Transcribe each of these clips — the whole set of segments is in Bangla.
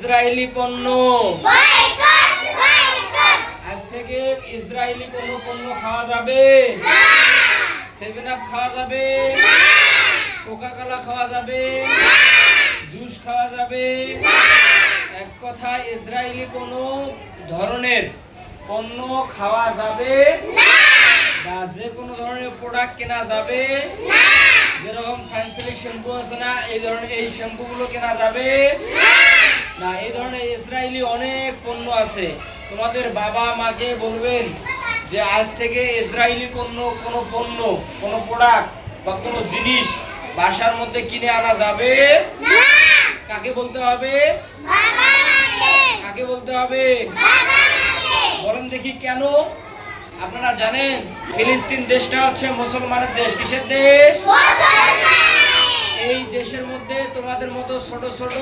ইসরায়েলি পণ্য আজ থেকে ইসরায়েলি কোনো পণ্য খাওয়া যাবে না। 7 আপ খাওয়া যাবে না, কোকা কোলা খাওয়া যাবে না, জুস খাওয়া যাবে না। এক কথায় ইসরায়েলি কোনো ধরনের পণ্য খাওয়া যাবে না, বা যে কোনো ধরনের প্রোডাক্ট কেনা যাবে না। যেরকম সানসিল্ক শ্যাম্পু আছে না, এই ধরনের এই শ্যাম্পুগুলো কেনা যাবে না। এই ধরনের ইসরায়েলি অনেক পণ্য আছে। তোমাদের বাবা মাকে বলবেন যে আজ থেকে ইসরায়েলি কোনো পণ্য, কোনো প্রোডাক্ট বা কোনো জিনিস বাসার মধ্যে কিনে আনা যাবে না। কাকে বলতে হবে? কাকে বলতে হবে? বলেন দেখি কেন? আপনারা জানেন ফিলিস্তিন দেশটা হচ্ছে মুসলমানের দেশ। কিসের দেশ? এই দেশের মধ্যে তোমাদের মতো ছোট ছোট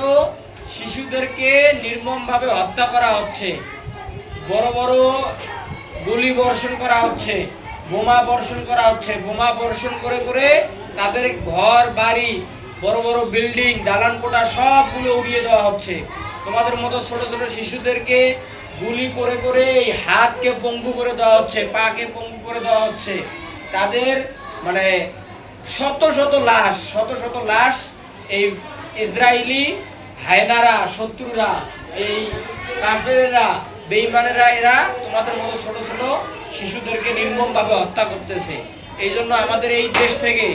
শিশুদেরকে নির্মমভাবে হত্যা করা হচ্ছে, বড় বড় গুলি বর্ষণ করা হচ্ছে, বোমা বর্ষণ করা হচ্ছে। বোমা বর্ষণ করে করে তাদের ঘর বাড়ি, বড় বড় বিল্ডিং, দালান কোঠা সবগুলো উড়িয়ে দেওয়া হচ্ছে। তোমাদের মতো ছোট ছোট শিশুদেরকে গুলি করে করে এই হাতকে পঙ্গু করে দেওয়া হচ্ছে, পাকে পঙ্গু করে দেওয়া হচ্ছে। তাদের মানে শত শত লাশ এই ইসরায়েলি হায়নারা, শত্রুরা, এই কাফেররা, বেঈমানেরা, এরা তোমাদের মতো ছোট ছোট শিশুদেরকে নির্মমভাবে হত্যা করতেছে। এই জন্য আমাদের এই দেশ থেকে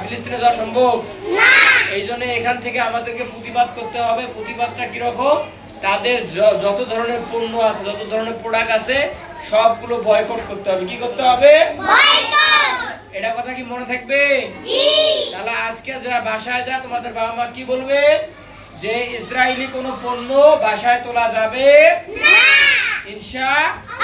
ফিলিস্তিনে যাওয়া সম্ভব না। এই জন্য এখান থেকে আমাদেরকে প্রতিবাদ করতে হবে। প্রতিবাদটা কিরকম? তাদের যত ধরনের পণ্য আছে, যত ধরনের প্রোডাক্ট আছে, সবগুলো বয়কট করতে হবে। কি করতে হবে? এটা কথা কি মনে থাকবে? তাহলে আজকে যারা বাসায় যা, তোমাদের বাবা মা কি বলবে? যে ইসরায়েলি কোনো পণ্য বাসায় তোলা যাবে না, ইনশাআল্লাহ।